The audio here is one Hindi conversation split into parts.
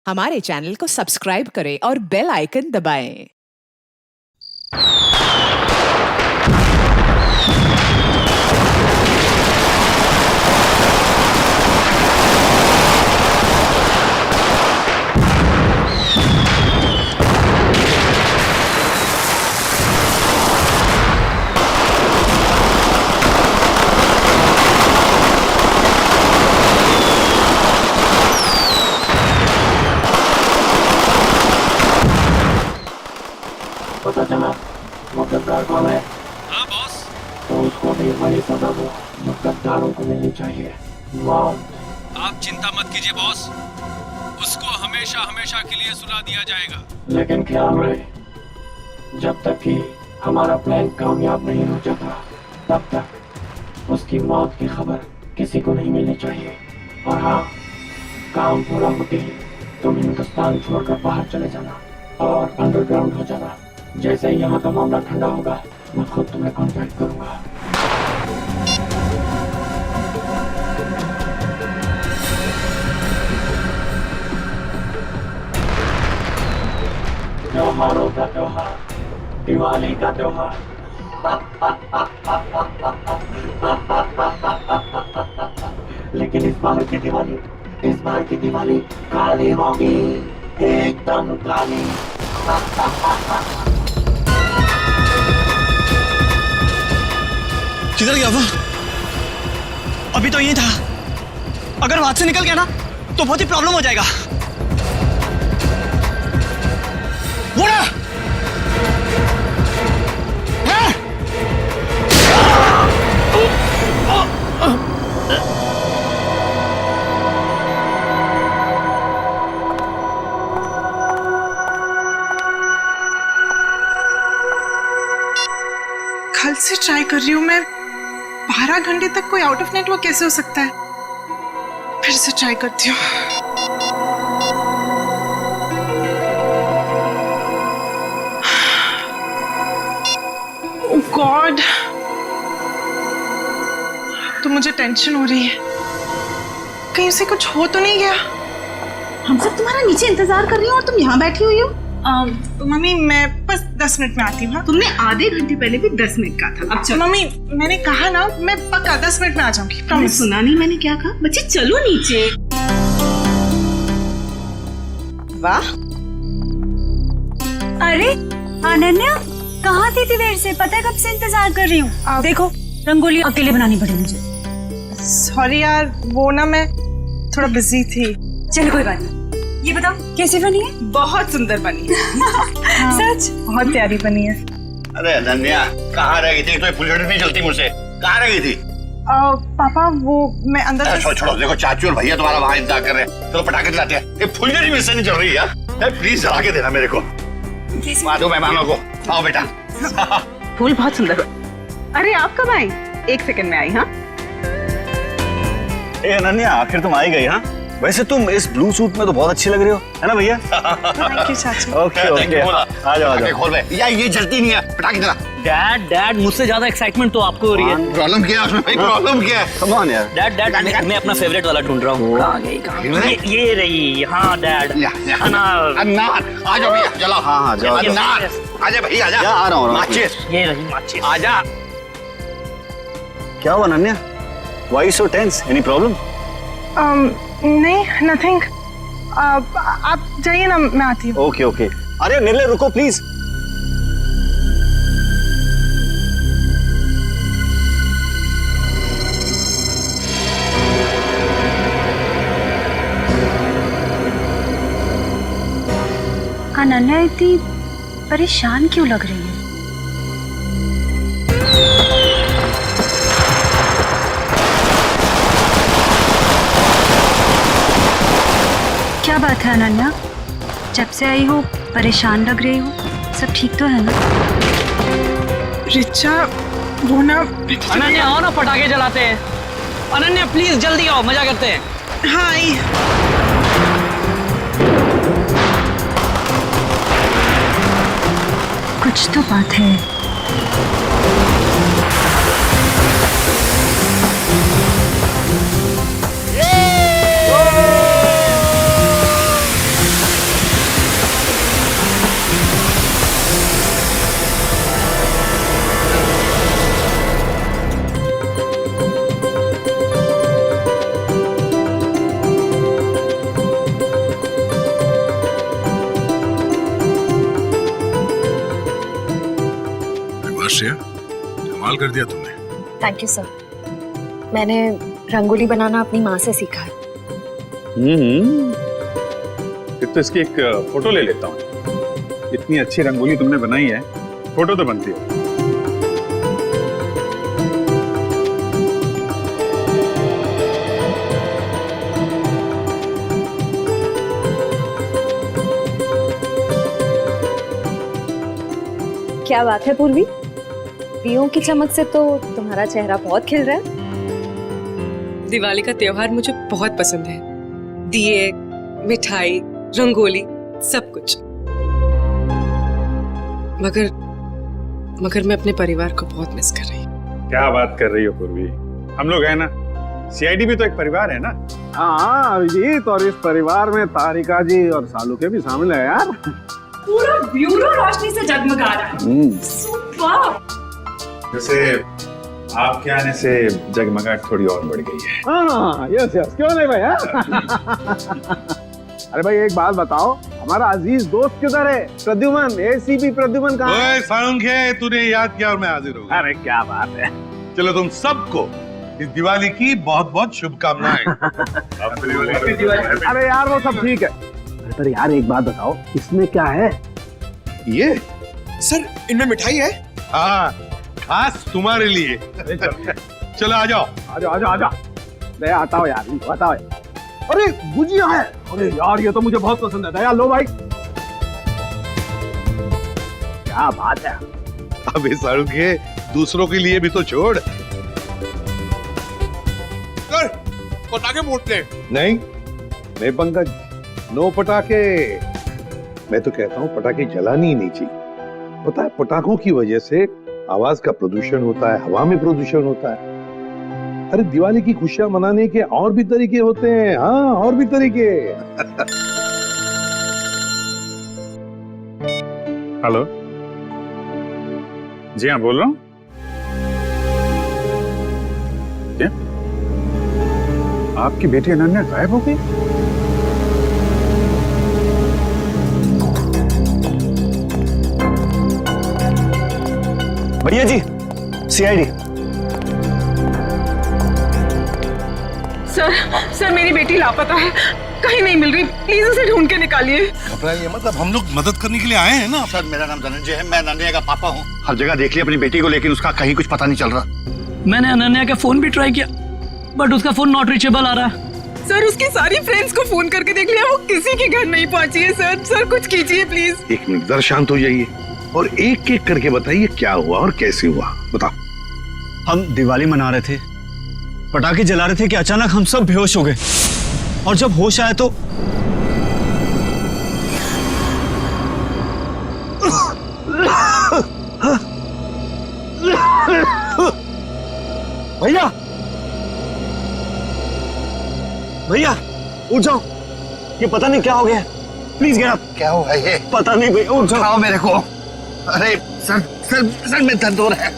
हमारे चैनल को सब्सक्राइब करें और बेल आइकन दबाएं। पता चला वो गद्दार कौन है? हाँ बॉस। तो उसको भी वही सजा दो जो गद्दारों को मिलनी चाहिए, मौत। आप चिंता मत कीजिए बॉस, उसको हमेशा हमेशा के लिए सुला दिया जाएगा। लेकिन ख्याल रहे, जब तक कि हमारा प्लान कामयाब नहीं हो जाता तब तक उसकी मौत की खबर किसी को नहीं मिलनी चाहिए। और हाँ, काम पूरा होते ही तुम हिंदुस्तान छोड़कर बाहर चले जाना और अंडरग्राउंड हो जाना। जैसे ही यहाँ का मामला ठंडा होगा मैं खुद तुम्हें कांटेक्ट करूंगा। त्योहारों का त्योहार, दिवाली का त्योहार। लेकिन इस बार की दिवाली काली होगी, एकदम काली। किधर गया वो? अभी तो यही था। अगर वहां से निकल गया ना तो बहुत ही प्रॉब्लम हो जाएगा। वो ना! है? कल से ट्राई कर रही हूँ मैं। 12 घंटे तक कोई आउट ऑफ नेटवर्क कैसे हो सकता है? फिर से ट्राई करती हूँ। ओह गॉड, तो मुझे टेंशन हो रही है, कहीं से कुछ हो तो नहीं गया। हम सब तुम्हारा नीचे इंतजार कर रही हो और तुम यहाँ बैठी हुई हो। मम्मी मैं बस 10 मिनट में आती हूँ। तुमने आधे घंटे पहले भी 10 मिनट कहा था। अब चलो। मम्मी मैंने कहा ना, मैं पक्का 10 मिनट में आ जाऊंगी। तुमने सुना नहीं मैंने क्या कहा? बच्चे चलो नीचे। वाह, अरे अनन्या कहाँ थी इतनी देर से? पता है कब से इंतजार कर रही हूँ। देखो रंगोली अकेले बनानी पड़ी मुझे। सॉरी यार, वो ना मैं थोड़ा बिजी थी। चलो कोई बात नहीं। ये बताओ कैसी बनी है? बहुत सुंदर बनी है। हाँ, सच बहुत प्यारी बनी है। अरे अनन्या कहाँ रह गई थी? तो फुलझड़ी नहीं चलती मुझसे। कहाँ रह गई थी? पापा वो मैं अंदर। छोड़ो, देखो चाचू और भैया तुम्हारा वहाँ इंतजार कर रहे हैं। चलो पटाखे जलाते हैं। ये फुलझड़ी मिस नहीं चल रही यार। प्लीज जला के देना मेरे को। दो मेहमानों को। आओ बेटा। फूल बहुत सुंदर। अरे आप कब आई? 1 सेकंड में आई। हाँ अनन्या आखिर तुम आई गई। हाँ वैसे तुम इस ब्लू सूट में तो बहुत अच्छी लग रही हो, है ना भैया? थैंक यू चाचू। ओके आ जाओ। खोल बे। यार ये जलती नहीं है, पटाखे जला। डैड मुझसे ज्यादा एक्साइटमेंट तो आपको हो रही है। प्रॉब्लम क्या है उसमें भाई? प्रॉब्लम क्या है? कम ऑन यार। डैड मैं अपना फेवरेट वाला ढूंढ रहा हूँ। कहाँ गई? ये रही। हाँ डैड। अनार। आ जाओ भैया, जलाओ। हाँ जाओ। अनार। आजा भैया आजा। आ रहा हूँ। माचिस। ये रही माचिस। आजा। क्या हुआ Ananya? Why so tense? Any problem? नहीं, नथिंग। आप जाइए ना, मैं आती हूँ। ओके। अरे निर्ले रुको प्लीज। अनन्या इतनी परेशान क्यों लग रही है? क्या बात है अनन्या? जब से आई हो परेशान लग रही हो। सब ठीक तो है ना? रिचा वो ना। अनन्या आओ ना, पटाखे जलाते हैं। अनन्या प्लीज जल्दी आओ, मजा करते हैं। हाँ आई। कुछ तो बात है। श्रेया, कमाल कर दिया तुमने। Thank you sir. मैंने रंगोली बनाना अपनी माँ से सीखा है। फिर तो इसकी एक फोटो ले लेता हूँ। इतनी अच्छी रंगोली तुमने बनाई है, फोटो तो बनती है। क्या बात है पूर्वी, दियों की चमक से तो तुम्हारा चेहरा बहुत खिल रहा है। दिवाली का त्योहार मुझे बहुत पसंद है। दिए, मिठाई, रंगोली, सब कुछ। मगर मैं अपने परिवार को बहुत मिस कर रही हूँ। क्या बात कर रही हो पूर्वी, हम लोग हैं ना, सीआईडी भी तो एक परिवार है ना। हाँ अभिजीत, और इस परिवार में तारिका जी और सालू के भी शामिल है यार। पूरा ब्यूरो रोशनी से जगमगा रहा है। सुपर। वैसे आपके आने से जगमगाहट थोड़ी और बढ़ गई है। हाँ यस क्यों नहीं भाई। अरे भाई एक बात बताओ, हमारा अजीज दोस्त किधर है? प्रद्युमन, एसीपी प्रद्युमन कहाँ है? सालुंखे, तूने याद किया और मैं हाजिर हो गया। अरे क्या बात है। चलो तुम सबको इस दिवाली की बहुत बहुत शुभकामनाएं। अरे यार वो सब ठीक है, पर यार एक बात बताओ, इसमें क्या है? ये सर इनमें मिठाई है। हाँ, खास तुम्हारे लिए। चलो आ जाओ। दया बताओ यार, बताओ। अरे गुजिया है, अरे यार ये तो मुझे बहुत पसंद है। दया लो भाई। क्या बात है। अबे सालुंखे, दूसरों के लिए भी तो छोड़। पटाखे फूटते नहीं पंकज, नो पटाखे। मैं तो कहता हूँ पटाखे जलानी ही नहीं चाहिए। पता है पटाखों की वजह से आवाज का प्रदूषण होता है, हवा में प्रदूषण होता है। अरे दिवाली की खुशियां मनाने के और भी तरीके होते हैं। हाँ और भी तरीके। हेलो जी हाँ, बोल रहा हूँ। क्या आपकी बेटी अनन्या गायब हो गई? भैया जी, सीआईडी। सर मेरी बेटी लापता है, कहीं नहीं मिल रही। प्लीज उसे ढूंढ के निकालिए। घबराइए मतलब हम लोग मदद करने के लिए आए हैं ना। सर मेरा नाम धनंजय है, मैं अनन्या का पापा हूँ। हर जगह देख लिया अपनी बेटी को, लेकिन उसका कहीं कुछ पता नहीं चल रहा। मैंने अनन्या का फोन भी ट्राई किया, बट उसका फोन नॉट रीचेबल आ रहा है। सर उसकी सारी फ्रेंड्स को फोन करके देख लिया, वो किसी के घर नहीं पहुंची है। सर कुछ कीजिए प्लीज। एक मिनट, जरा शांत हो जाइए और एक एक करके बताइए क्या हुआ और कैसे हुआ। बताओ। हम दिवाली मना रहे थे, पटाखे जला रहे थे कि अचानक हम सब बेहोश हो गए, और जब होश आया तो भैया उठ जाओ, ये पता नहीं क्या हो गया। Please get up. क्या हुआ ये? पता नहीं भैया, उठ जाओ मेरे को। अरे सर में दर्द हो रहा है।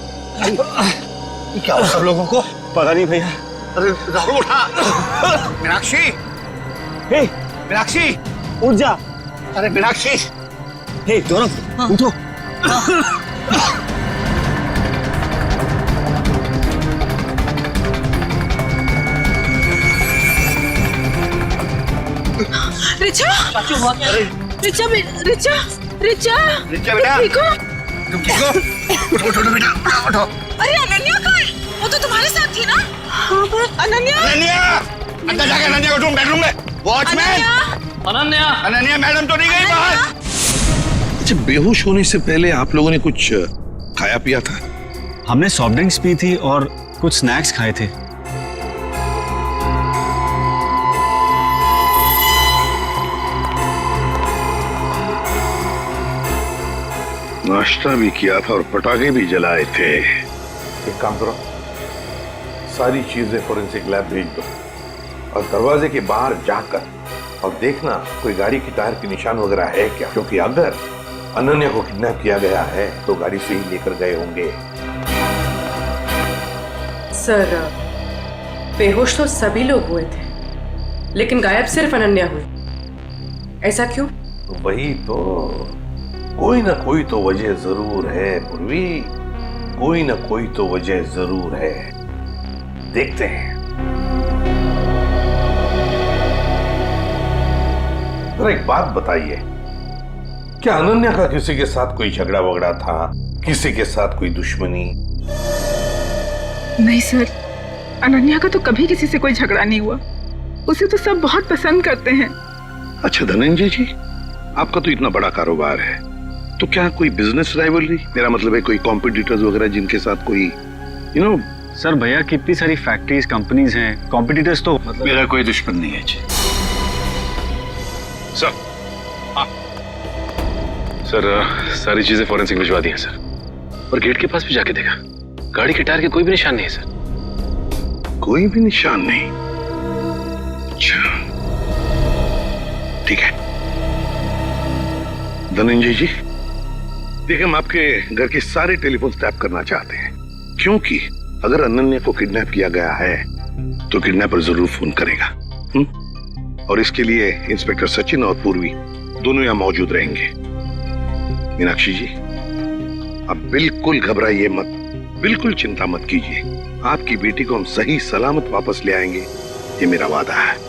क्या हुआ सब लोगों को? पता नहीं भैया। अरे राहुल उठा। मीनाक्षी, हे मीनाक्षी उठ जा। अरे मीनाक्षी, हे दोनों उठो। रिचा, रिचा रिचा बेटा, ठीक हो? तुम ठीक हो? उठो बेटा, उठो। अरे अनन्या कहाँ है? वो तो तुम्हारे साथ थी ना? हाँ पर अनन्या अंदर जाके अनन्या को ढूंढ, बेडरूम में। वॉचमैन, अनन्या मैडम तो नहीं गई बाहर? अच्छा, बेहोश होने से पहले आप लोगों ने कुछ खाया पिया था? हमने सॉफ्ट ड्रिंक्स पी थी और कुछ स्नैक्स खाए थे। नाश्ता भी किया था और पटाखे भी जलाए थे। एक काम करो, सारी चीजें फोरेंसिक लैब भेज दो और दरवाजे के बाहर जाकर और देखना कोई गाड़ी की टायर के निशान वगैरह है क्या, क्योंकि अगर अनन्या को किडनैप किया गया है तो गाड़ी से ही लेकर गए होंगे। सर बेहोश तो सभी लोग हुए थे, लेकिन गायब सिर्फ अनन्या हुई। ऐसा क्यों? वही तो, कोई ना कोई तो वजह जरूर है पूर्वी। कोई ना कोई तो वजह जरूर है, देखते हैं। जरा एक बात बताइए, क्या अनन्या का किसी के साथ कोई झगड़ा वगड़ा था, किसी के साथ कोई दुश्मनी? नहीं सर, अनन्या का तो कभी किसी से कोई झगड़ा नहीं हुआ। उसे तो सब बहुत पसंद करते हैं। अच्छा धनंजय जी, आपका तो इतना बड़ा कारोबार है, तो क्या कोई बिजनेस राइवलरी, मेरा मतलब है कोई कॉम्पिटिटर्स वगैरह जिनके साथ कोई सर भैया कितनी सारी फैक्ट्रीज कंपनीज हैं, कॉम्पिटिटर्स तो मतलब मेरा कोई दुश्मन नहीं है जी। सर सर सारी चीजें फॉरेंसिक भिजवा दी हैं सर, और गेट के पास भी जाके देखा, गाड़ी के टायर के कोई भी निशान नहीं है सर। कोई भी निशान नहीं? अच्छा ठीक है धनंजय जी, देखिए हम आपके घर के सारे टेलीफोन टैप करना चाहते हैं, क्योंकि अगर अनन्या को किडनैप किया गया है तो किडनैपर जरूर फोन करेगा। और इसके लिए इंस्पेक्टर सचिन और पूर्वी दोनों यहां मौजूद रहेंगे। मीनाक्षी जी, आप बिल्कुल घबराइए मत, बिल्कुल चिंता मत कीजिए, आपकी बेटी को हम सही सलामत वापस ले आएंगे, ये मेरा वादा है।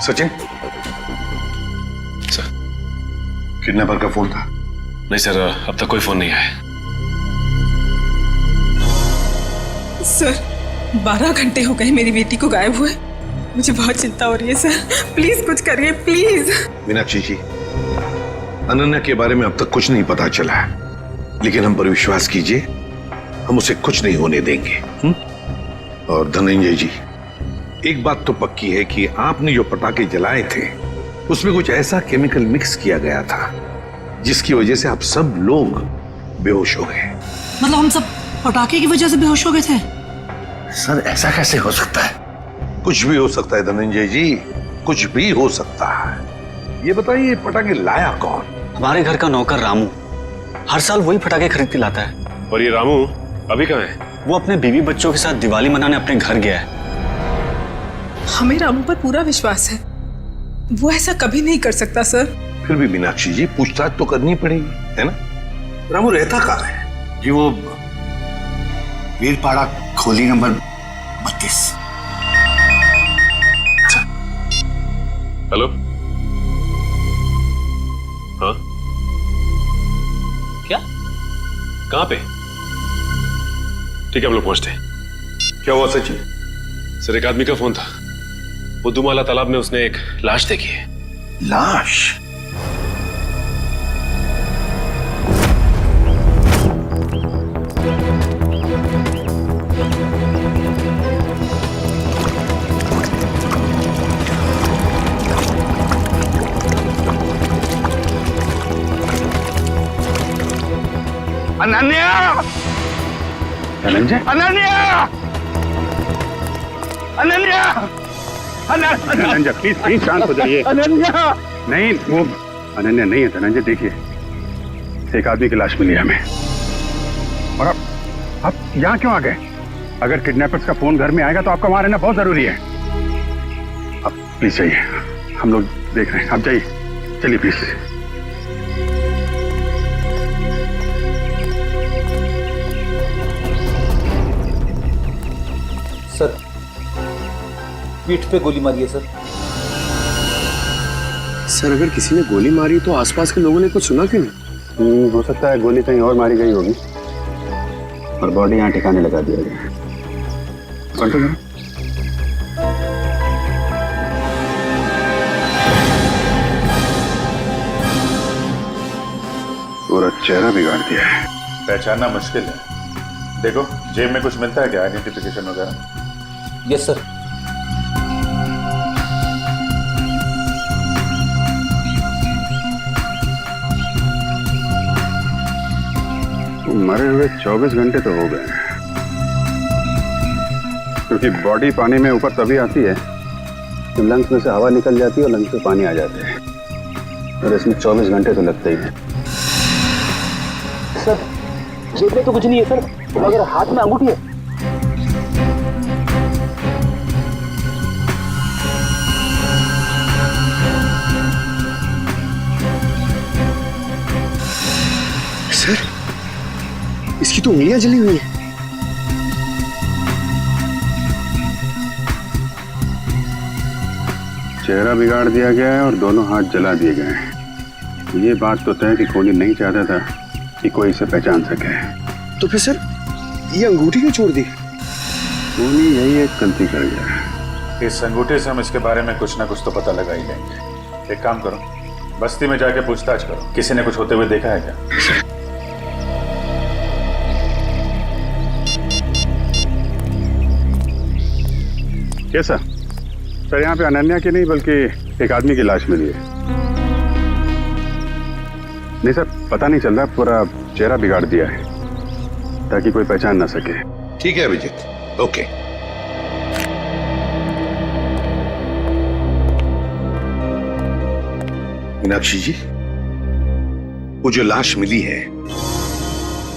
सचिन, सर किडनैपर का फोन था? नहीं सर, अब तक कोई फोन नहीं आया। सर 12 घंटे हो गए मेरी बेटी को गायब हुए, मुझे बहुत चिंता हो रही है सर, प्लीज कुछ करिए प्लीज। मीनाक्षी जी, अनन्या के बारे में अब तक कुछ नहीं पता चला है, लेकिन हम पर विश्वास कीजिए, हम उसे कुछ नहीं होने देंगे। और धनंजय जी, एक बात तो पक्की है कि आपने जो पटाखे जलाए थे उसमें कुछ ऐसा केमिकल मिक्स किया गया था जिसकी वजह से आप सब लोग बेहोश हो गए। मतलब हम सब पटाखे की वजह से बेहोश हो गए थे? सर ऐसा कैसे हो सकता है? कुछ भी हो सकता है धनंजय जी, कुछ भी हो सकता है। ये बताइए पटाखे लाया कौन? हमारे घर का नौकर रामू हर साल वही पटाखे खरीद के लाता है। और ये रामू अभी कहाँ है? वो अपने बीवी बच्चों के साथ दिवाली मनाने अपने घर गया है। हमें रामू पर पूरा विश्वास है, वो ऐसा कभी नहीं कर सकता सर। फिर भी मीनाक्षी जी, पूछताछ तो करनी पड़ेगी, है ना? रामू रहता कहाँ है? जी वो वीरपाड़ा खोली नंबर 32। हेलो, हाँ क्या? कहाँ पे? ठीक है हम लोग पहुंचते हैं। क्या हुआ सचिन? सर एक आदमी का फोन था, बुद्धूमाला तालाब में उसने एक लाश देखी है। लाश? अनन्या! धनंजय, अनन्या! अनन्या! धनंजय प्लीज प्लीज शांत हो जाइए। अनन्या! नहीं, वो अनन्या नहीं है धनंजय। देखिए एक आदमी की लाश मिली है हमें, और आप यहाँ क्यों आ गए? अगर किडनैपर्स का फोन घर में आएगा तो आपका वहां रहना बहुत जरूरी है। आप प्लीज जाइए, हम लोग देख रहे हैं, आप जाइए, चलिए प्लीज। सर पीठ पे गोली मारी है सर। सर अगर किसी ने गोली मारी तो आसपास के लोगों ने कुछ सुना क्यों नहीं? हो सकता है गोली कहीं और मारी गई होगी और बॉडी यहाँ ठिकाने लगा दिया गया। पूरा चेहरा बिगाड़ दिया है। पहचानना मुश्किल है। देखो जेब में कुछ मिलता है क्या, आइडेंटिफिकेशन वगैरह? Yes sir. मरे हुए 24 घंटे तो हो गए, क्योंकि बॉडी पानी में ऊपर तभी आती है तो लंग्स में से हवा निकल जाती है और लंग्स में पानी आ जाता है, और इसमें 24 घंटे तो लगते ही हैं। सर जेब में तो कुछ नहीं है सर, मगर हाथ में अंगूठी है। सर इसकी तो उंगलियां जली हुई है। चेहरा बिगाड़ दिया गया है और दोनों हाथ जला दिए गए हैं। ये बात तो तय कि कोहली नहीं चाहता था कि कोई इसे पहचान सके। तो फिर सर ये अंगूठी क्यों छोड़ दी? कोहली यही एक गलती कर गया। इस अंगूठे से हम इसके बारे में कुछ ना कुछ तो पता लगा ही लेंगे। एक काम करो, बस्ती में जाके पूछताछ करो, किसी ने कुछ होते हुए देखा है क्या? कैसा सर? यहाँ पे अनन्या की नहीं बल्कि एक आदमी की लाश मिली है। नहीं सर, पता नहीं चल रहा, पूरा चेहरा बिगाड़ दिया है ताकि कोई पहचान ना सके। ठीक है अभिजीत, ओके। मीनाक्षी जी, वो जो लाश मिली है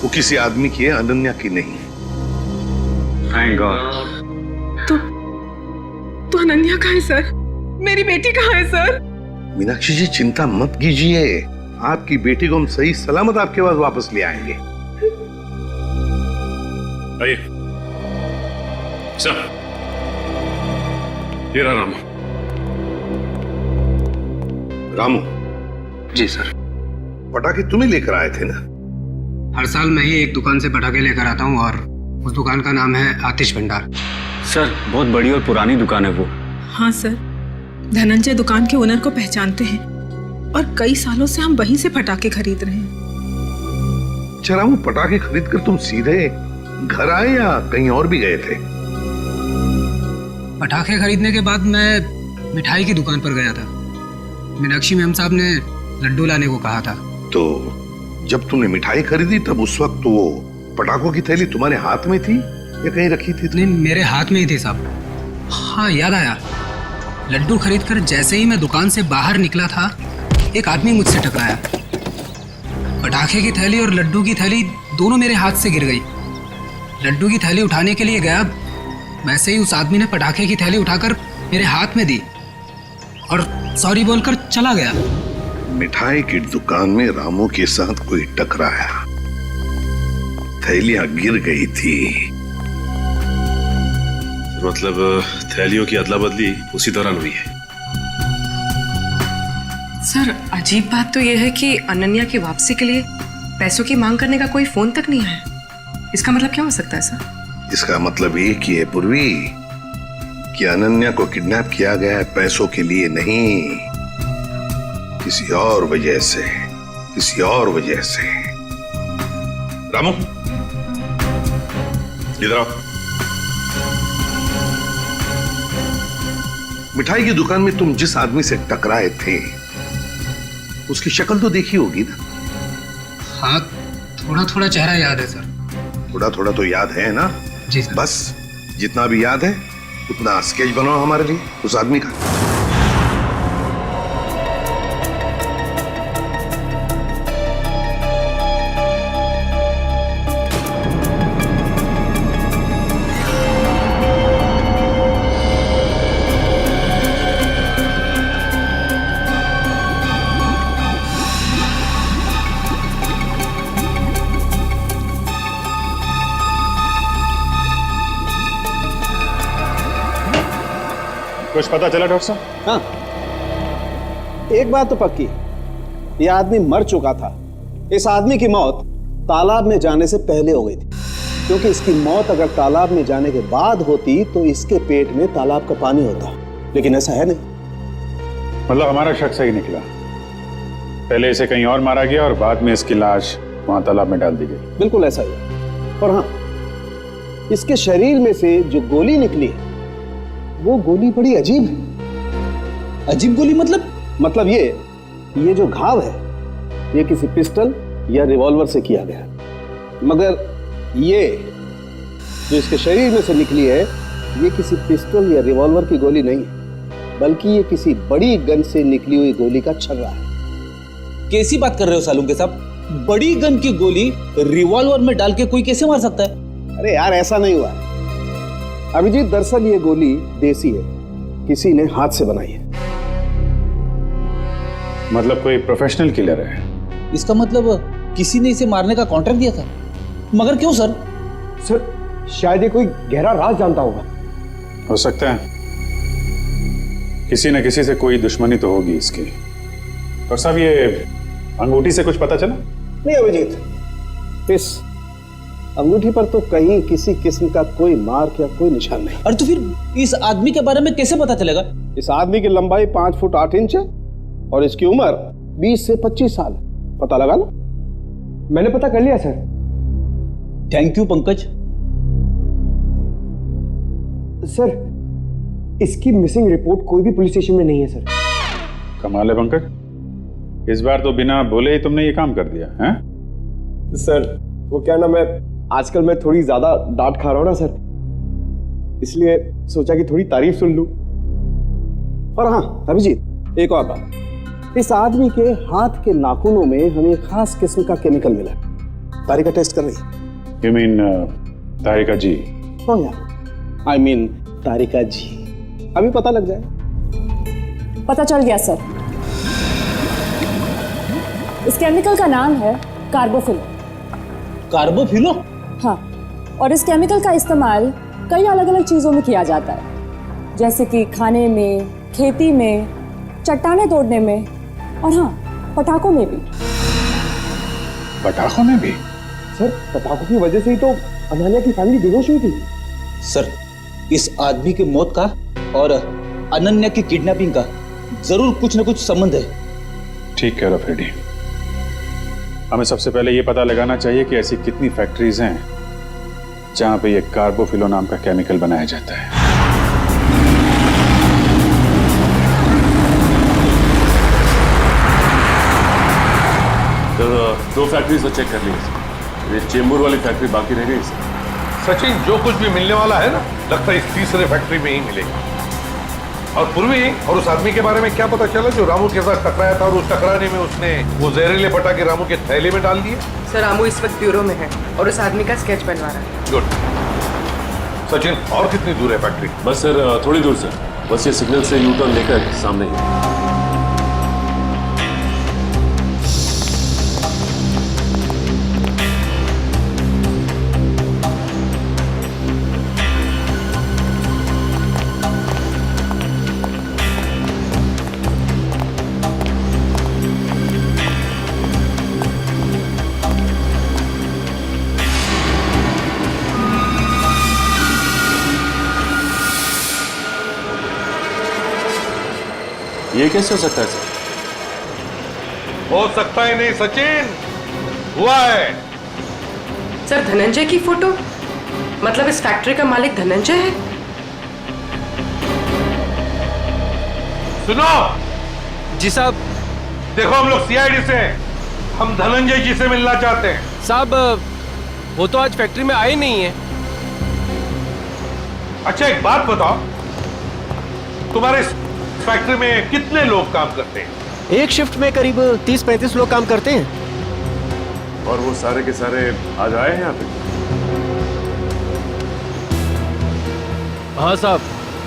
वो किसी आदमी की है, अनन्या की नहीं। Thank God. तो अनन्या कहाँ है सर? मेरी बेटी कहाँ है सर? मीनाक्षी जी चिंता मत कीजिए, आपकी बेटी को हम सही सलामत आपके पास वापस ले आएंगे। आइए सर, ये रहा रामू। रामू जी सर। पटाखे तुम्हें लेकर आए थे ना? हर साल मैं ही एक दुकान से पटाखे लेकर आता हूँ और उस दुकान का नाम है आतिश भंडार। सर बहुत बड़ी और पुरानी दुकान है वो। हाँ सर, धनंजय दुकान के ओनर को पहचानते हैं और कई सालों से हम वहीं से पटाखे खरीद रहे हैं। अच्छा रामू, पटाखे खरीद कर तुम सीधे घर आए या कहीं और भी गए थे? पटाखे खरीदने के बाद मैं मिठाई की दुकान पर गया था। मीनाक्षी मैम साहब ने लड्डू लाने को कहा था। तो जब तुमने मिठाई खरीदी तब उस वक्त वो पटाखों की थैली तुम्हारे हाथ में थी या कहीं रखी थी? नहीं, मेरे हाथ में ही थी साहब। हाँ याद आया, लड्डू खरीदकर जैसे ही मैं दुकान से बाहर निकला था एक आदमी मुझसे टकराया। पटाखे की थैली और लड्डू की थैली दोनों मेरे हाथ से गिर गई। लड्डू की थैली उठाने के लिए गया, वैसे ही उस आदमी ने पटाखे की थैली उठाकर मेरे हाथ में दी और सॉरी बोलकर चला गया। मिठाई की दुकान में रामू के साथ कोई टकराया, थैलियां गिर गई थी। मतलब थैलियों की अदला बदली उसी दौरान हुई है। सर अजीब बात तो यह है कि अनन्या की वापसी के लिए पैसों की मांग करने का कोई फोन तक नहीं आया। इसका मतलब क्या हो सकता है सर? इसका मतलब एक ही है पूर्वी कि अनन्या को किडनैप किया गया है पैसों के लिए नहीं, किसी और वजह से, किसी और वजह से। रामू इधर आओ। मिठाई की दुकान में तुम जिस आदमी से टकराए थे उसकी शक्ल तो देखी होगी ना? हाँ, थोड़ा थोड़ा चेहरा याद है सर। थोड़ा थोड़ा तो याद है ना? जी सर। बस जितना भी याद है उतना स्केच बनाओ हमारे लिए उस आदमी का। कुछ पता चला डॉक्टर साहब? हाँ, एक बात तो पक्की, यह आदमी मर चुका था। इस आदमी की मौत तालाब में जाने से पहले हो गई थी, क्योंकि इसकी मौत अगर तालाब में जाने के बाद होती तो इसके पेट में तालाब का पानी होता, लेकिन ऐसा है नहीं। मतलब हमारा शक सही निकला, पहले इसे कहीं और मारा गया और बाद में इसकी लाश वहां तालाब में डाल दी गई। बिल्कुल ऐसा ही है। और हाँ, इसके शरीर में से जो गोली निकली वो गोली बड़ी अजीब है। अजीब गोली मतलब ये जो घाव है ये किसी पिस्टल या रिवॉल्वर से किया गया। मगर ये जो इसके शरीर में से निकली है, ये किसी पिस्टल या रिवॉल्वर की गोली नहीं है, बल्कि ये किसी बड़ी गन से निकली हुई गोली का छर्रा है। कैसी बात कर रहे हो सालुंके साहब? बड़ी गन की गोली रिवॉल्वर में डाल के कोई कैसे मार सकता है? अरे यार, ऐसा नहीं हुआ है अभिजीत। दरअसल ये गोली देसी है, किसी ने हाथ से बनाई है। मतलब कोई प्रोफेशनल किलर है? इसका मतलब किसी ने इसे मारने का कॉन्ट्रैक्ट दिया था। मगर क्यों सर? सर शायद ये कोई गहरा राज जानता होगा। हो सकता है, किसी न किसी से कोई दुश्मनी तो होगी इसकी। और साहब, ये अंगूठी से कुछ पता चला? नहीं अभिजीत, इस अंगूठी पर तो कहीं किसी किस्म का कोई मार्क या कोई निशान नहीं। और तो फिर इस आदमी के बारे में कैसे पता चलेगा? इस आदमी की लंबाई 5 फुट 8 इंच है और इसकी उम्र 20 से 25 साल। पता लगा लो। मैंने पता कर लिया sir. Thank you Pankaj. Sir, इसकी मिसिंग रिपोर्ट कोई भी पुलिस स्टेशन में नहीं है सर। कमाल है पंकज, इस बार तो बिना बोले ही तुमने ये काम कर दिया है? सर वो क्या ना, मैं आजकल मैं थोड़ी ज्यादा डांट खा रहा हूं ना सर, इसलिए सोचा कि थोड़ी तारीफ सुन लूं। और हाँ अभिजीत, एक और बात, इस आदमी के हाथ के नाखूनों में हमें खास किस्म का केमिकल मिला। तारिका टेस्ट कर रही है। You mean तारिका जी? हाँ यार, I mean तारिका जी। अभी पता लग जाए। पता चल गया सर। इस केमिकल का नाम है कार्बोफिल। कार्बोफिलो? हाँ, और इस केमिकल का इस्तेमाल कई अलग अलग चीज़ों में किया जाता है, जैसे कि खाने में, खेती में, चट्टानें तोड़ने में, और हाँ, पटाखों में भी। पटाखों में भी? सर पटाखों की वजह से ही तो अनन्या की फैमिली बेहोश हुई थी। सर, इस आदमी की मौत का और अनन्या की किडनैपिंग का जरूर कुछ न कुछ संबंध है। ठीक कह रहा फ्रेडी। हमें सबसे पहले ये पता लगाना चाहिए कि ऐसी कितनी फैक्ट्रीज हैं जहां पे ये कार्बोफिलो नाम का केमिकल बनाया जाता है। तो 2 फैक्ट्रीज तो चेक कर ली, ये चेंबूर वाली फैक्ट्री बाकी रह गई। सचिन, जो कुछ भी मिलने वाला है ना, लगता है इस तीसरे फैक्ट्री में ही मिलेगा। और पूर्वी और उस आदमी के बारे में क्या पता चला जो रामू के साथ टकराया था और उस टकराने में उसने वो जहरीले पटाखे रामू के थैले में डाल दिए? सर रामू इस वक्त ब्यूरो में है और उस आदमी का स्केच बनवा रहा है। गुड। सचिन, और कितनी दूर है फैक्ट्री? बस सर थोड़ी दूर सर, बस ये सिग्नल से यू टर्न लेकर सामने ही। ये कैसे हो सकता है सर? हो सकता ही नहीं सचिन, हुआ है। सर धनंजय की फोटो, मतलब इस फैक्ट्री का मालिक धनंजय है? सुनो जी साहब। देखो, हम लोग सीआईडी से हैं, हम धनंजय जी से मिलना चाहते हैं। साहब वो तो आज फैक्ट्री में आए नहीं है। अच्छा एक बात बताओ, तुम्हारे फैक्ट्री में कितने लोग काम करते हैं? एक शिफ्ट में करीब 30-35 लोग काम करते हैं। और वो सारे के सारे आज आए हैं यहाँ पे? हाँ साहब,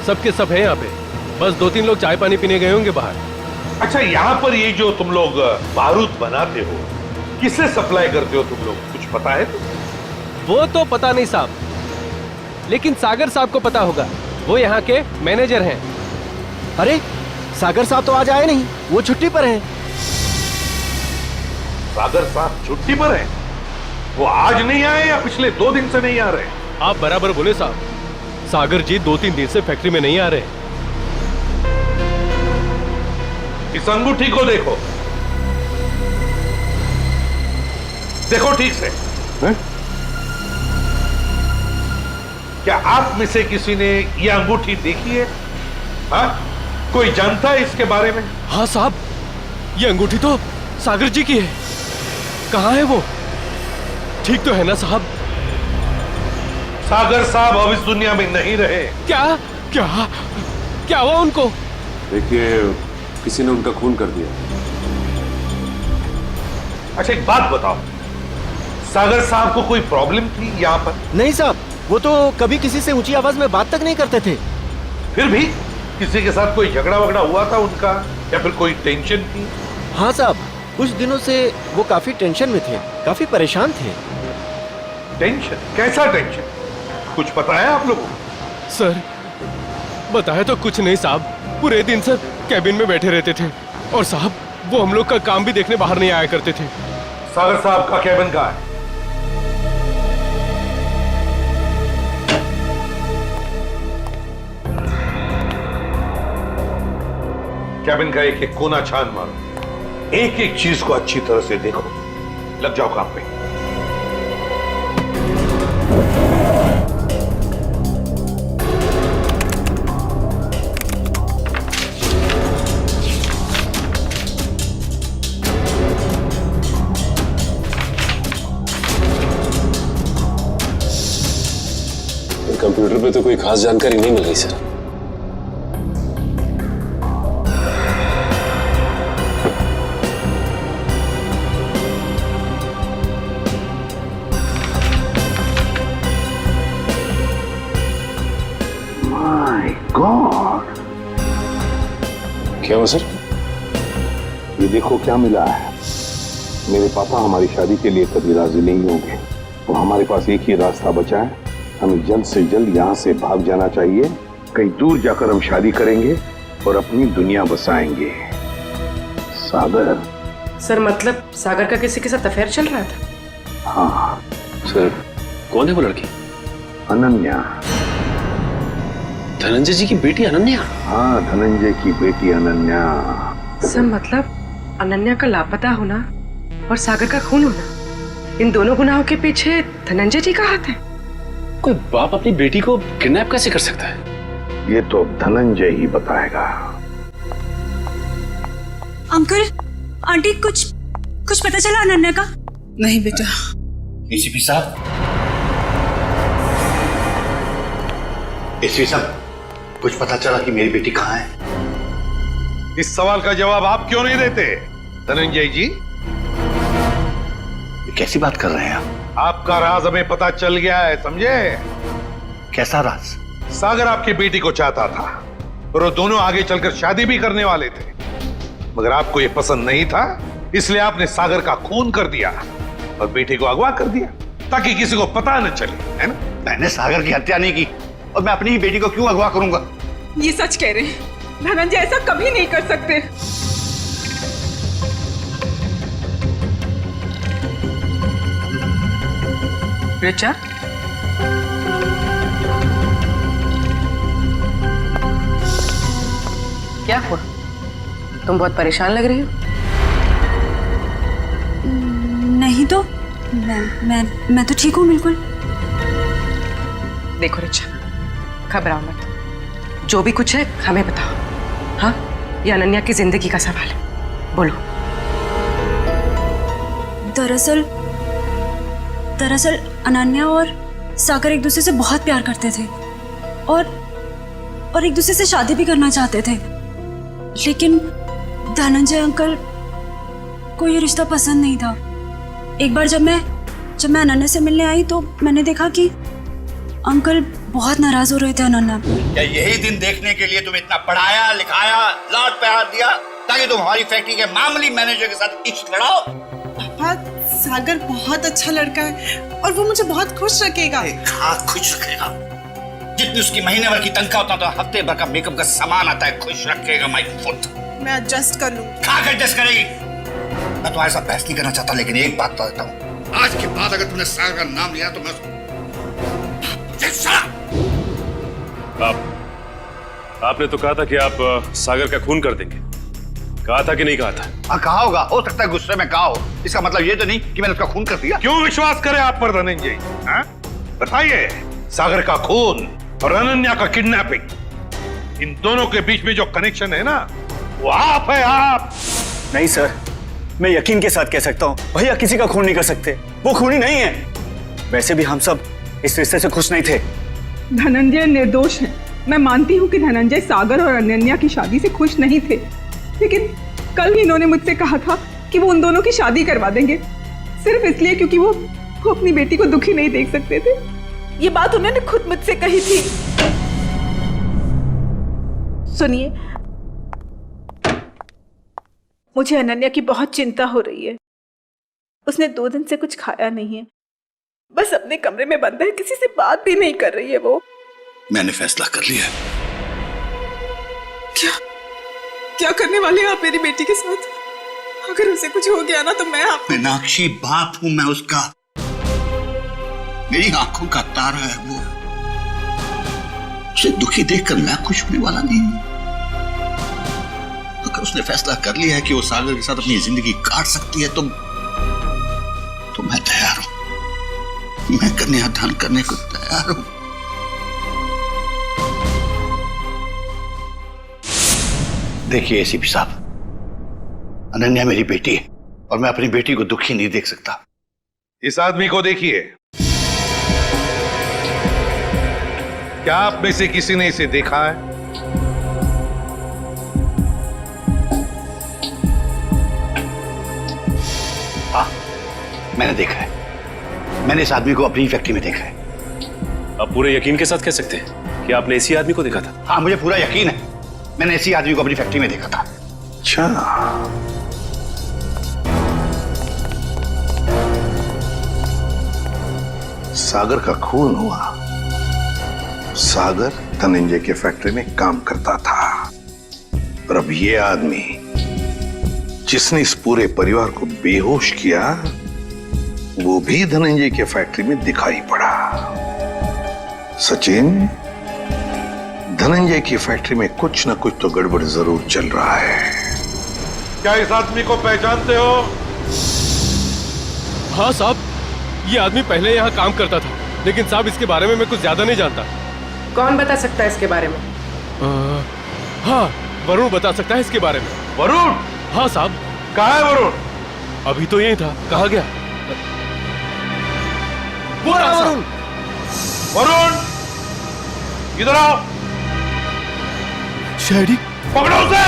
सबके सब हैं यहाँ पे, बस 2-3 लोग चाय पानी पीने गए होंगे बाहर। अच्छा, यहाँ पर ये जो तुम लोग बारूद बनाते हो, किसे सप्लाई करते हो तुम लोग, कुछ पता है? वो तो पता नहीं साहब, लेकिन सागर साहब को पता होगा, वो यहाँ के मैनेजर हैं। अरे सागर साहब तो आज आए नहीं, वो छुट्टी पर हैं। सागर साहब छुट्टी पर हैं? वो आज नहीं आए या पिछले 2 दिन से नहीं आ रहे? आप बराबर बोले साहब, सागर जी 2-3 दिन से फैक्ट्री में नहीं आ रहे। इस अंगूठी को देखो, देखो ठीक से। है? क्या आप में से किसी ने यह अंगूठी देखी है? हाँ? कोई जानता है इसके बारे में? हाँ साहब, ये अंगूठी तो सागर जी की है। कहाँ है वो? ठीक तो है ना साहब? सागर साहब अब इस दुनिया में नहीं रहे। क्या क्या क्या हुआ उनको? देखिए, किसी ने उनका खून कर दिया। अच्छा एक बात बताओ, सागर साहब को कोई प्रॉब्लम थी यहाँ पर? नहीं साहब, वो तो कभी किसी से ऊंची आवाज में बात तक नहीं करते थे। फिर भी किसी के साथ कोई झगड़ा वगड़ा हुआ था उनका, या फिर कोई टेंशन थी? हाँ साहब, कुछ दिनों से वो काफी टेंशन में थे, काफी परेशान थे। टेंशन? कैसा टेंशन? कुछ पता है आप लोगों को? सर, बताया तो कुछ नहीं साहब। पूरे दिन सर कैबिन में बैठे रहते थे, और साहब वो हम लोग का काम भी देखने बाहर नहीं आया करते थे। सागर साहब का कैबिन कहाँ है? कैबिन का एक एक कोना छान मारो, एक एक चीज को अच्छी तरह से देखो, लग जाओ काम पे। कंप्यूटर पे तो कोई खास जानकारी नहीं मिल रही सर। माय गॉड, क्या हुआ सर? ये देखो क्या मिला है। मेरे पापा हमारी शादी के लिए कभी राजी नहीं होंगे, तो हमारे पास एक ही रास्ता बचा है, हमें जल्द से जल्द यहाँ से भाग जाना चाहिए। कहीं दूर जाकर हम शादी करेंगे और अपनी दुनिया बसाएंगे। सागर। सर मतलब सागर का किसी के साथ अफेयर चल रहा था? हाँ सर। कौन है वो लड़की? अनन्या। धनंजय जी की बेटी अनन्या? हाँ, धनंजय की बेटी अनन्या। सर मतलब अनन्या का लापता होना और सागर का खून होना, इन दोनों गुनाहों के पीछे धनंजय जी का हाथ है? कोई बाप अपनी बेटी को किडनैप कैसे कर सकता है? ये तो धनंजय ही बताएगा। अंकल, आंटी, कुछ पता चला अनन्या का? नहीं बेटा। एसीपी साहब, एसीपी साहब, कुछ पता चला कि मेरी बेटी कहाँ है? इस सवाल का जवाब आप क्यों नहीं देते धनंजय जी? कैसी बात कर रहे हैं आप? आपका राज हमें पता चल गया है, समझे? कैसा राज? सागर आपकी बेटी को चाहता था और वो दोनों आगे चलकर शादी भी करने वाले थे, मगर आपको ये पसंद नहीं था, इसलिए आपने सागर का खून कर दिया और बेटी को अगवा कर दिया ताकि किसी को पता न चले, है ना? मैंने सागर की हत्या नहीं की और मैं अपनी ही बेटी को क्यों अगवा करूंगा? ये सच कह रहे हैं, धनंजय ऐसा कभी नहीं कर सकते। रिचा, क्या हुआ? तुम बहुत परेशान लग रही हो। नहीं तो मैं तो ठीक हूँ बिल्कुल। देखो रिचा, घबराओ मत, जो भी कुछ है हमें बताओ। हाँ, ये अनन्या की जिंदगी का सवाल है, बोलो। दरअसल अनन्या और सागर एक दूसरे से बहुत प्यार करते थे और एक दूसरे से शादी भी करना चाहते थे, लेकिन धनंजय अंकल को ये रिश्ता पसंद नहीं था। एक बार जब मैं अनन्या से मिलने आई तो मैंने देखा कि अंकल बहुत नाराज हो रहे थे अनन्या। क्या यही दिन देखने के लिए तुम्हें इतना पढ़ाया लिखाया, लाड प्यार दिया ताकि तुम हमारी फैक्ट्री के मामूली मैनेजर के साथ इश्क लड़ाओ? पापा, सागर बहुत अच्छा लड़का है और वो मुझे बहुत खुश रखेगा। हाँ, खुश रखेगा। जितनी उसकी महीने भर की तनख्वाह उतना तो हफ्ते भर का मेकअप का सामान आता है। खुश रखेगा माय फुट। मैं एडजस्ट कर लूंगी। कहाँ एडजस्ट करेगी? मैं तुम्हारे साथ बहस नहीं करना चाहता, लेकिन एक बात तो देता हूँ, आज के बाद अगर तुमने सागर का नाम लिया तो मैं आपने तो कहा था कि आप सागर का खून कर देंगे, कहा था कि नहीं कहा था? हाँ, कहा होगा, हो सकता है गुस्से में कहा हो। इसका मतलब ये तो नहीं कि मैंने उसका खून कर दिया। क्यों विश्वास करें आप पर धनंजय? बताइए, सागर का खून और अनन्या का किडनैपिंग, इन दोनों के बीच में जो कनेक्शन है ना, वो आप है, आप। नहीं सर, मैं यकीन के साथ कह सकता हूँ, भैया किसी का खून नहीं कर सकते, वो खूनी नहीं है। वैसे भी हम सब इस रिश्ते से खुश नहीं थे। धनंजय निर्दोष है। मैं मानती हूँ कि धनंजय सागर और अनन्या की शादी से खुश नहीं थे, लेकिन कल ही इन्होंने मुझसे कहा था कि वो उन दोनों की शादी करवा देंगे, सिर्फ इसलिए क्योंकि वो अपनी बेटी को दुखी नहीं देख सकते थे। ये बात उन्होंने खुद मुझसे कही थी। सुनिए, मुझे अनन्या की बहुत चिंता हो रही है। उसने 2 दिन से कुछ खाया नहीं है, बस अपने कमरे में बंद है, किसी से बात भी नहीं कर रही है वो। मैंने फैसला कर लिया। क्या करने वाले हैं आप मेरी बेटी के साथ? अगर उसे कुछ हो गया ना तो मैं आप मीनाक्षी, बाप हूं मैं उसका, मेरी आंखों का तारा है वो। उसे दुखी देखकर मैं खुश होने वाला नहीं हूं। अगर उसने फैसला कर लिया है कि वो सागर के साथ अपनी जिंदगी काट सकती है तो मैं तैयार हूं। मैं कन्यादान करने को तैयार हूं। देखिए एसीपी साहब, अनन्या मेरी बेटी है और मैं अपनी बेटी को दुखी नहीं देख सकता। इस आदमी को देखिए, क्या आप में से किसी ने इसे देखा है? हाँ, मैंने देखा है। मैंने इस आदमी को अपनी फैक्ट्री में देखा है। आप पूरे यकीन के साथ कह सकते हैं कि आपने इसी आदमी को देखा था? हाँ, मुझे पूरा यकीन है। मैंने इसी आदमी को अपनी फैक्ट्री में देखा था। अच्छा, सागर का खून हुआ। सागर धनंजय के फैक्ट्री में काम करता था, और अब ये आदमी जिसने इस पूरे परिवार को बेहोश किया, वो भी धनंजय के फैक्ट्री में दिखाई पड़ा। सचिन, धनंजय की फैक्ट्री में कुछ न कुछ तो गड़बड़ जरूर चल रहा है। क्या इस आदमी को पहचानते हो? हाँ साहब, ये आदमी पहले यहाँ काम करता था, लेकिन साहब इसके बारे में मैं कुछ ज्यादा नहीं जानता। कौन बता सकता है इसके बारे में? हाँ, वरुण बता सकता है इसके बारे में। वरुण? हाँ साहब। कहाँ है वरुण? अभी तो यही था, कहाँ गया? वो रहा वरुण। वरुण, इधर आओ। शहरी, पकड़ो उसे।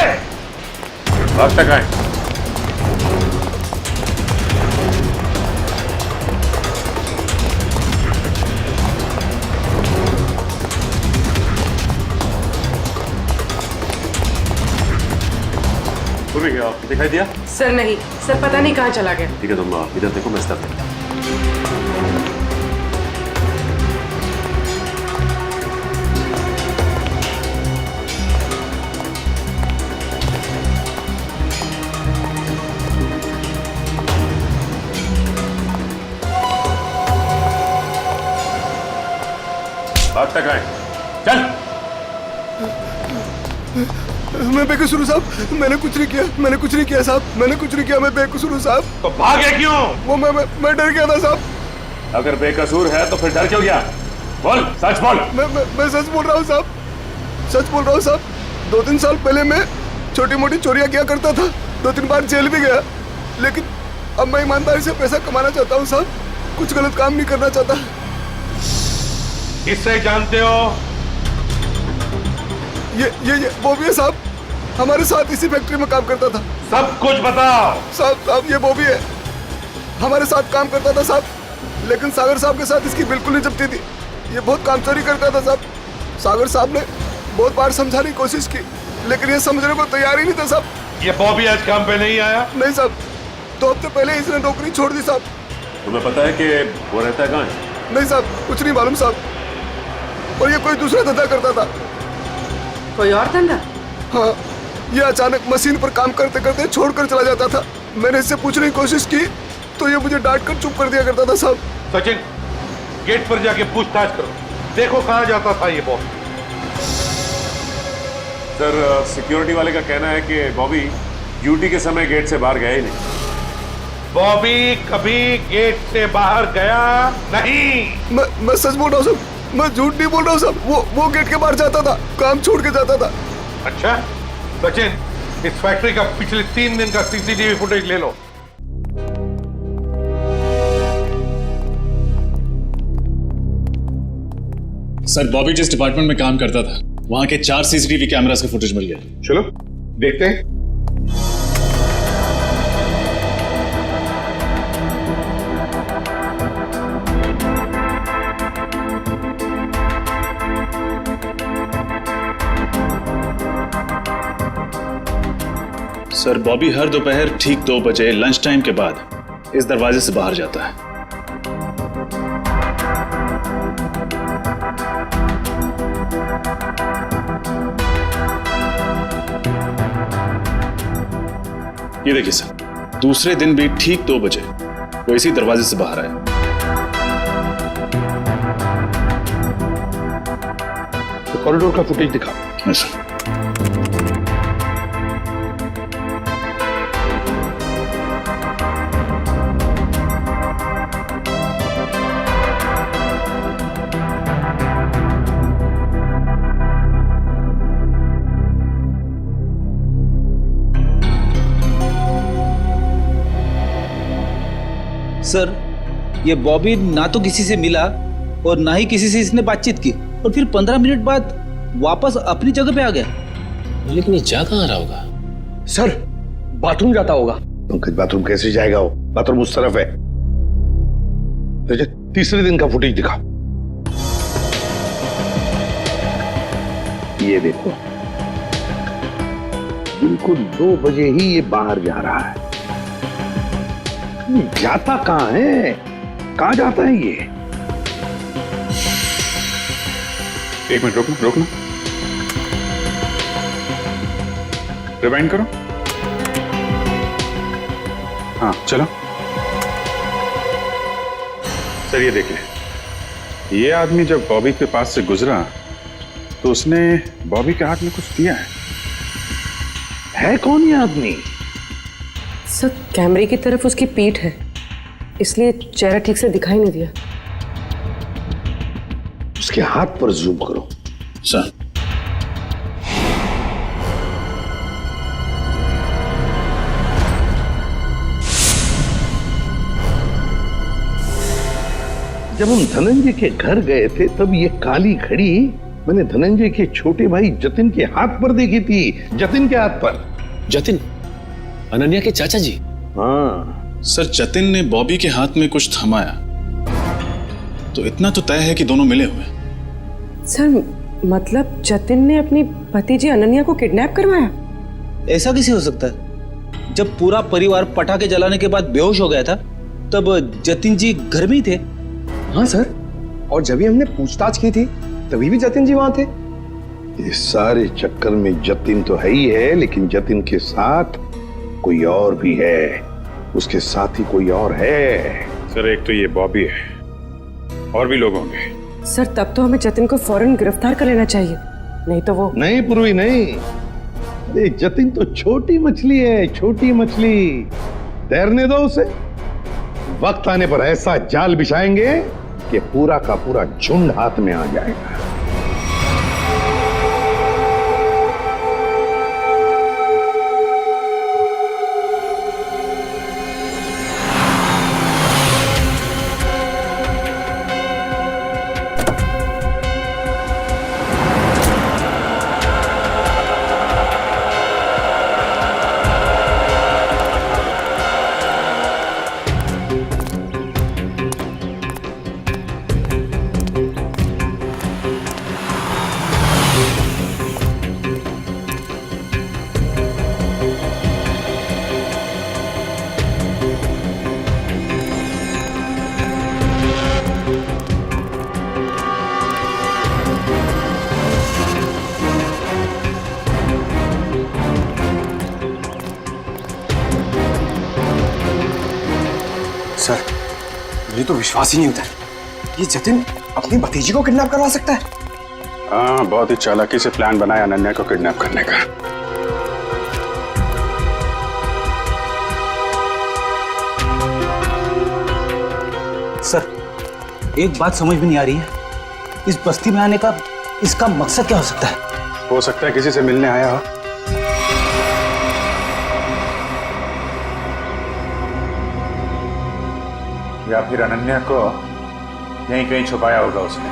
अब तक आए। दिखाई दिया? सर नहीं, सर पता नहीं कहाँ चला गया। ठीक है, तुम इधर देखो, मैं स्टाफ देखता हूं। बात तक आए, चल। मैं बेकसूर हूँ साहब, मैंने कुछ नहीं किया, मैंने कुछ नहीं किया साहब, मैंने कुछ नहीं किया, मैं बेकसूर हूँ साहब। तो भागे क्यों? वो मैं डर गया था साहब। अगर बेकसूर है तो फिर डर क्यों गया? बोल, सच बोल। मैं सच बोल रहा हूँ साहब, सच बोल रहा हूँ साहब। 2-3 साल पहले मैं छोटी मोटी चोरियां किया करता था, 2-3 बार जेल भी गया, लेकिन अब मैं ईमानदारी से पैसा कमाना चाहता हूँ साहब, कुछ गलत काम नहीं करना चाहता। किससे जानते हो? ये वो भी है साहब, हमारे साथ इसी फैक्ट्री में काम करता था। सब कुछ बताओ। साहब ये वो भी है, हमारे साथ काम करता था साहब, लेकिन सागर साहब के साथ इसकी बिल्कुल नहीं जमती थी। ये बहुत काम चोरी करता था साहब। सागर साहब ने बहुत बार समझाने की कोशिश की, लेकिन ये समझने को तैयार ही नहीं था साहब। ये बॉबी आज काम पे नहीं आया? नहीं साहब, 2 हफ्ते पहले इसने नौकरी छोड़ दी साहब। तुम्हें पता है कि वो रहता है कहाँ? नहीं साहब, कुछ नहीं मालूम साहब, और ये कोई दूसरा धंधा करता था। कोई और धंधा? हाँ, ये अचानक मशीन पर काम करते करते छोड़कर चला जाता था। मैंने इससे पूछने की कोशिश की तो ये मुझे डांट कर चुप कर दिया करता था साहब। सचिन, गेट पर जाके पूछताछ करो, देखो कहाँ जाता था ये बॉबी। सर, सिक्योरिटी वाले का कहना है कि बॉबी ड्यूटी के समय गेट से बाहर गया ही नहीं। बॉबी कभी गेट से बाहर गया नहीं। मैं सच बोल रहा हूँ साहब, मैं झूठ नहीं बोल रहा हूँ साहब। वो गेट के बाहर जाता था, काम छोड़ के जाता था। अच्छा सचिन, इस फैक्ट्री का पिछले 3 दिन का सीसीटीवी फुटेज ले लो। सर बॉबी जिस डिपार्टमेंट में काम करता था वहां के 4 सीसीटीवी कैमरास का फुटेज मिल गया। चलो देखते हैं। सर बॉबी हर दोपहर ठीक 2 बजे लंच टाइम के बाद इस दरवाजे से बाहर जाता है। ये देखिए सर, दूसरे दिन भी ठीक 2 बजे वो इसी दरवाजे से बाहर आया। तो कॉरिडोर का फुटेज दिखा। हाँ सर। सर ये बॉबी ना तो किसी से मिला और ना ही किसी से इसने बातचीत की और फिर 15 मिनट बाद वापस अपनी जगह पे आ गया। लेकिन ये जा कहाँ रहा होगा? सर बाथरूम जाता होगा। पंकज बाथरूम कैसे जाएगा? वो बाथरूम उस तरफ है। तो तीसरे दिन का फुटेज दिखा। ये देखो, बिल्कुल 2 बजे ही ये बाहर जा रहा है। जाता कहां है? कहां जाता है ये? एक मिनट रोकना। रिवाइंड करो। हाँ चलो। सर ये देखिए, ये आदमी जब बॉबी के पास से गुजरा तो उसने बॉबी के हाथ में कुछ दिया है कौन ये आदमी? सर कैमरे की तरफ उसकी पीठ है, इसलिए चेहरा ठीक से दिखाई नहीं दिया। उसके हाथ पर जूम करो। सर जब हम धनंजय के घर गए थे तब ये काली घड़ी मैंने धनंजय के छोटे भाई जतिन के हाथ पर देखी थी। जतिन के हाथ पर। जतिन अनन्या के चाचा जी? हाँ सर, जतिन ने बॉबी के हाथ में कुछ थमाया तो इतना तो तय है कि दोनों मिले हुए। सर मतलब जतिन ने अपनी भतीजी अनन्या को किडनैप करवाया? ऐसा कैसे हो सकता है? जब पूरा परिवार पटाखे जलाने के बाद बेहोश हो गया था तब जतिन जी घर में ही थे। हाँ सर, और जब भी हमने पूछताछ की थी तभी भी जतिन जी वहां थे। इस सारे चक्कर में जतिन तो है ही है, लेकिन जतिन के साथ कोई और भी है। उसके साथ ही कोई और है। सर एक तो ये बॉबी है, और भी लोग होंगे। सर तब तो हमें जतिन को फौरन गिरफ्तार कर लेना चाहिए, नहीं तो वो। नहीं पूर्वी नहीं, अरे जतिन तो छोटी मछली है, छोटी मछली। तैरने दो उसे। वक्त आने पर ऐसा जाल बिछाएंगे कि पूरा का पूरा झुंड हाथ में आ जाएगा। सर मुझे तो विश्वास ही नहीं होता ये जतिन अपनी भतीजी को किडनैप करवा सकता है। हाँ, बहुत ही चालाकी से प्लान बनाया अनन्या को किडनैप करने का। सर एक बात समझ में नहीं आ रही है, इस बस्ती में आने का इसका मकसद क्या हो सकता है? हो सकता है किसी से मिलने आया हो। या फिर अनन्या को यहीं कहीं छुपाया होगा उसने।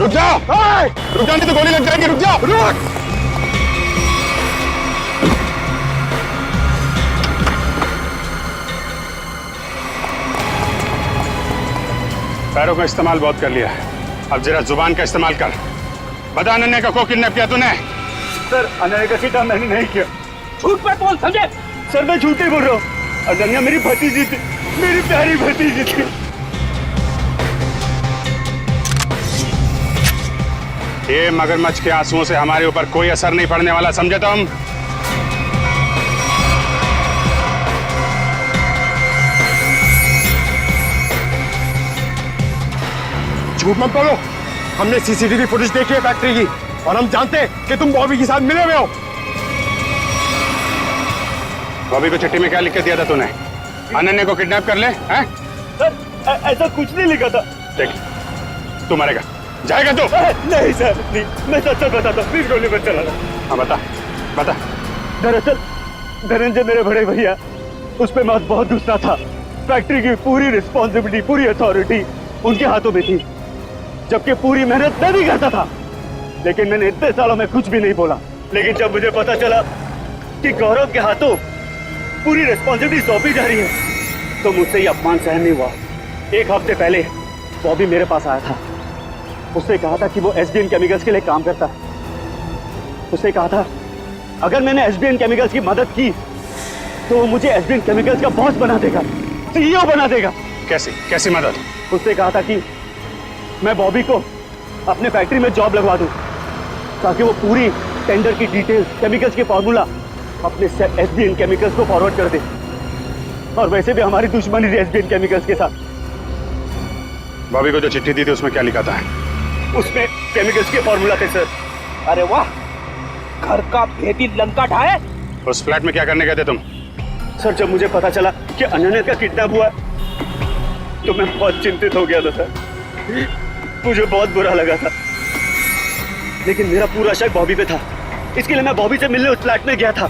रुक जा, रुक जा, नहीं तो गोली लग जाएगी। रुक जा, रुक। पैरों का इस्तेमाल बहुत कर लिया है, अब जरा जुबान का इस्तेमाल कर। बता अनन्या का को किडनैप किया तूने? सर अनन्या का किडनैप मैंने नहीं किया। झूठ मत बोल, समझे? सर मैं झूठ नहीं बोल रहा हूँ। अनन्या मेरी भतीजी थी, मेरी प्यारी भतीजी थी। ये मगरमच्छ के आंसुओं से हमारे ऊपर कोई असर नहीं पड़ने वाला, समझे तुम? झूठ मत बोलो, हमने सीसीटीवी फुटेज देखी है फैक्ट्री की और हम जानते हैं कि तुम बॉबी के साथ मिले हुए हो। बॉबी को चिट्ठी में क्या लिख के दिया था तूने? अनन्या को किडनैप कर ले, हैं? सर ऐसा कुछ नहीं लिखा था। देख, तू मरेगा, जाएगा तू? नहीं सर, नहीं, मैं सच बताता हूँ, प्लीज गोली मत चलाना। हाँ बता, बता। दरअसल धनंजय मेरे बड़े भैया, उस पे मैं बहुत गुस्सा था। फैक्ट्री की पूरी रिस्पॉन्सिबिलिटी, पूरी अथॉरिटी उनके हाथों में थी, जबकि पूरी मेहनत मैं भी करता था। लेकिन मैंने इतने सालों में कुछ भी नहीं बोला। लेकिन जब मुझे पता चला कि गौरव के हाथों पूरी रिस्पॉन्सिबिलिटी सौंपी जा रही है, तो मुझसे ये अपमान सहन नहीं हुआ। एक हफ्ते पहले बॉबी मेरे पास आया था। उसने कहा था कि वो एसबीएन केमिकल्स के लिए काम करता है। उसने कहा था अगर मैंने एसबीएन केमिकल्स की मदद की तो वो मुझे एसबीएन केमिकल्स का बॉस बना देगा, सीईओ बना देगा। कैसी मदद? उसने कहा था कि मैं बॉबी को अपने फैक्ट्री में जॉब लगवा दूं, ताकि वो पूरी टेंडर की डिटेल्स, केमिकल्स के फॉर्मूला अपने एसबीएन केमिकल्स को फॉरवर्ड कर दे। और वैसे भी हमारी दुश्मनी थी एसबीएन केमिकल्स के साथ। बॉबी को जो चिट्ठी दी थी उसमें क्या लिखा था? उसमें केमिकल्स के फॉर्मूला थे सर। अरे वाह, घर का भेदी लंका ढाए। उस फ्लैट में क्या करने गए थे तुम? सर जब मुझे पता चला कि अनन्या का किडनैप हुआ तो मैं बहुत चिंतित हो गया था सर। मुझे बहुत बुरा लगा था, लेकिन मेरा पूरा शक बॉबी पे था। इसके लिए मैं बॉबी से मिलने उस फ्लैट में गया था।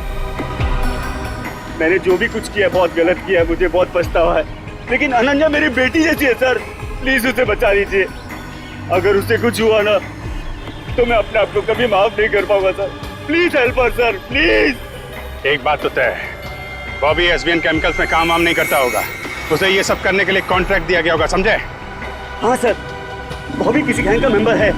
मैंने जो भी कुछ किया बहुत गलत किया है, मुझे बहुत पछतावा है। लेकिन अनन्या मेरी बेटी जैसी है सर, प्लीज उसे बचा लीजिए। अगर उससे कुछ हुआ ना तो मैं अपने आप को कभी माफ नहीं कर पाऊंगा sir. Please help us sir, please. एक बात तो तय है, बॉबी एसबीएन केमिकल्स में काम वाम नहीं करता होगा। उसे ये सब करने के लिए कॉन्ट्रैक्ट दिया गया होगा, समझे? हाँ सर, बॉबी किसी गैंग का मेंबर है।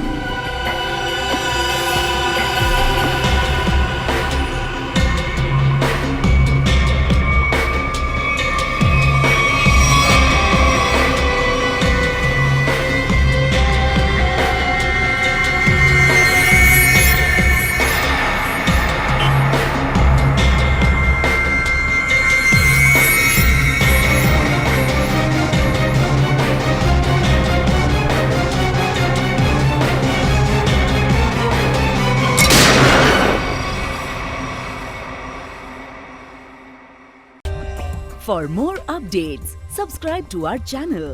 For more updates, subscribe to our channel,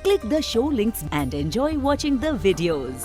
click the show links and enjoy watching the videos.